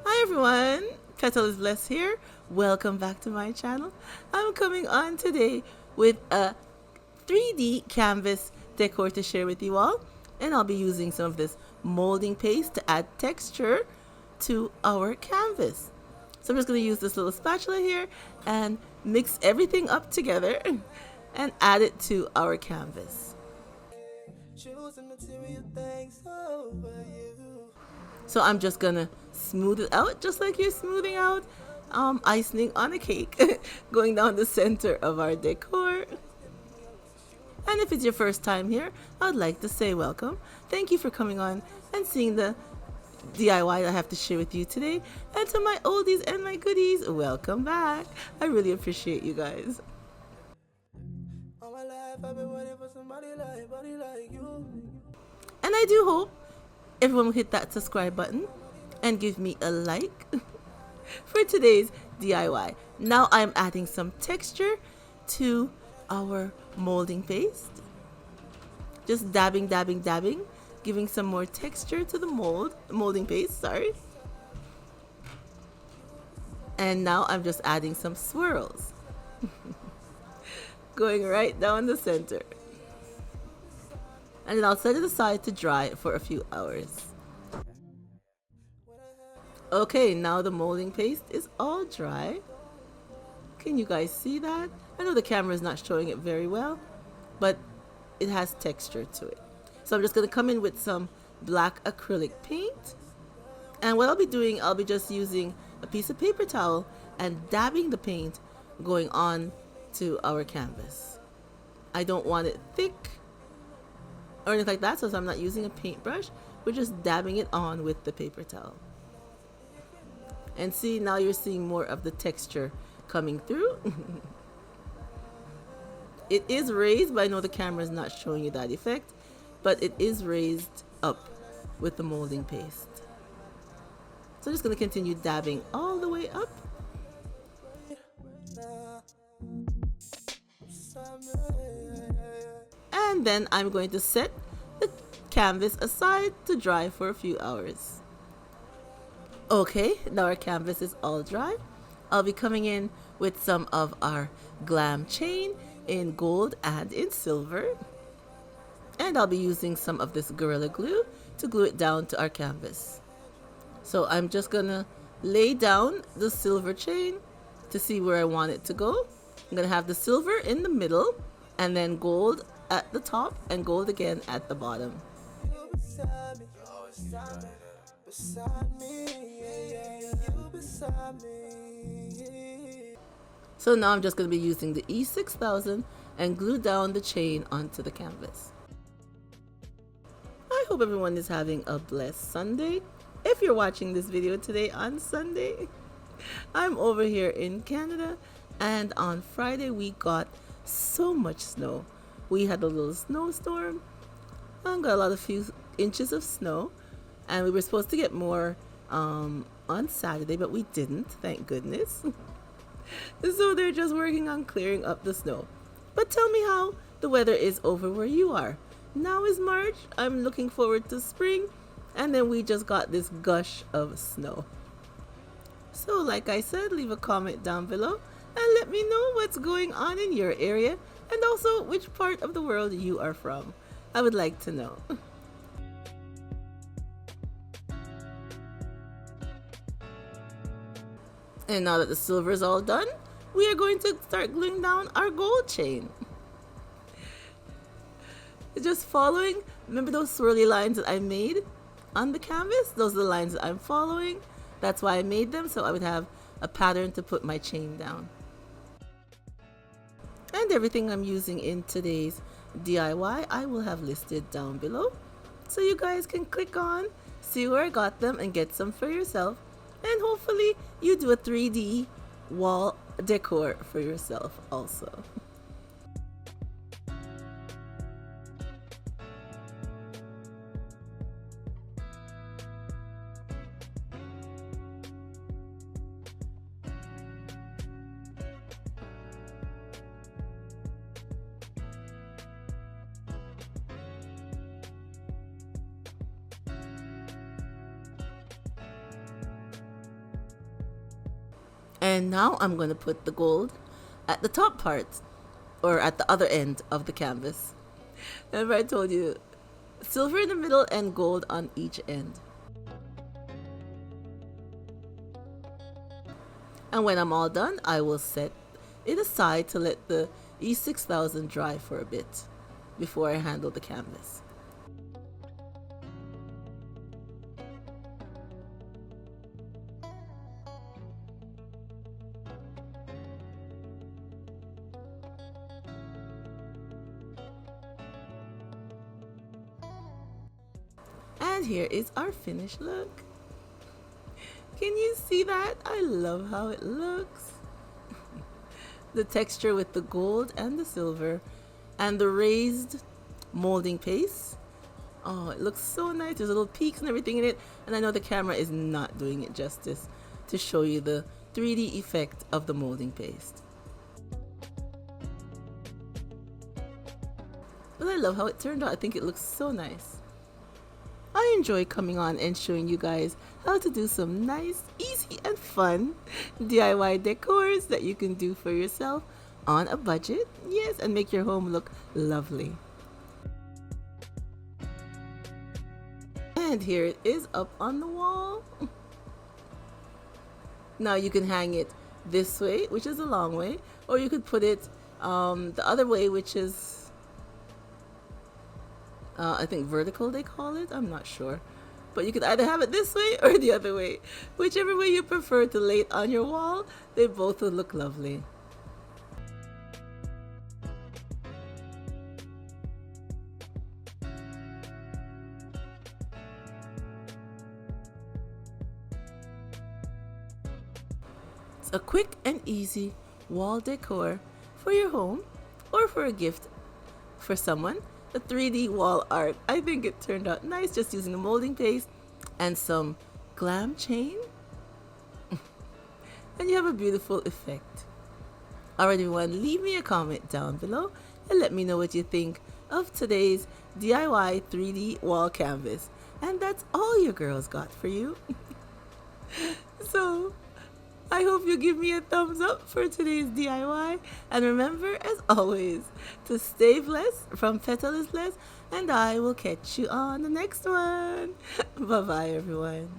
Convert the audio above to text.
Hi everyone, Petal is Blessed here. Welcome back to my channel. I'm coming on today with a 3D canvas decor to share with you all, and I'll be using some of this molding paste to add texture to our canvas. So I'm just going to use this little spatula here and mix everything up together and add it to our canvas. So I'm just gonna smooth it out just like you're smoothing out icing on a cake, going down the center of our decor. And if it's your first time here, I'd like to say welcome. Thank you for coming on and seeing the DIY I have to share with you today. And to my oldies and my goodies, welcome back. I really appreciate you guys. And I do hope everyone will hit that subscribe button and give me a like for today's DIY. Now I'm adding some texture to our molding paste. Just dabbing, dabbing, dabbing, giving some more texture to the molding paste, sorry. And now I'm just adding some swirls. Going right down the center. And then I'll set it aside to dry for a few hours. Okay, now the molding paste is all dry. Can you guys see that? I know the camera is not showing it very well, but it has texture to it. So I'm just going to come in with some black acrylic paint. And what I'll be doing, I'll be just using a piece of paper towel and dabbing the paint going on to our canvas. I don't want it thick or anything like that, so I'm not using a paintbrush. We're just dabbing it on with the paper towel. And see, now you're seeing more of the texture coming through. It is raised, but I know the camera is not showing you that effect, but it is raised up with the molding paste. So I'm just going to continue dabbing all the way up. And then I'm going to set the canvas aside to dry for a few hours. Okay, now our canvas is all dry. I'll be coming in with some of our glam chain in gold and in silver. And I'll be using some of this Gorilla Glue to glue it down to our canvas. So I'm just gonna lay down the silver chain to see where I want it to go. I'm gonna have the silver in the middle and then gold at the top and gold again at the bottom. So now I'm just going to be using the E6000 and glue down the chain onto the canvas. I hope everyone is having a blessed Sunday. If you're watching this video today on Sunday, I'm over here in Canada, and on Friday we got so much snow. We had a little snowstorm and got a few inches of snow, and we were supposed to get more on Saturday, but we didn't, thank goodness. So they're just working on clearing up the snow. But tell me how the weather is over where you are. Now is March, I'm looking forward to spring, and then we just got this gush of snow. So like I said, leave a comment down below and let me know what's going on in your area and also which part of the world you are from. I would like to know. And now that the silver is all done, we are going to start gluing down our gold chain. Just following, remember those swirly lines that I made on the canvas? Those are the lines that I'm following. That's why I made them, so I would have a pattern to put my chain down. And everything I'm using in today's DIY, I will have listed down below. So you guys can click on, see where I got them, and get some for yourself. And hopefully you do a 3D wall decor for yourself also. And now I'm going to put the gold at the top part, or at the other end of the canvas. Remember I told you, silver in the middle and gold on each end. And when I'm all done, I will set it aside to let the E6000 dry for a bit before I handle the canvas. And here is our finished look. Can you see that? I love how it looks. The texture with the gold and the silver and the raised molding paste. Oh, it looks so nice. There's little peaks and everything in it. And I know the camera is not doing it justice to show you the 3D effect of the molding paste. But I love how it turned out. I think it looks so nice. I enjoy coming on and showing you guys how to do some nice, easy, and fun DIY decors that you can do for yourself on a budget. Yes, and make your home look lovely. And here it is up on the wall. Now you can hang it this way, which is a long way, or you could put it the other way, which is I think vertical they call it. I'm not sure. But you could either have it this way or the other way. Whichever way you prefer to lay it on your wall, they both will look lovely. It's a quick and easy wall decor for your home or for a gift for someone. A 3D wall art. I think it turned out nice just using the molding paste and some glam chain. And you have a beautiful effect. Alright everyone, leave me a comment down below and let me know what you think of today's DIY 3D wall canvas. And that's all your girls got for you. So I hope you give me a thumbs up for today's DIY. And remember, as always, to stay blessed from Petal is Blessed. And I will catch you on the next one. Bye-bye, everyone.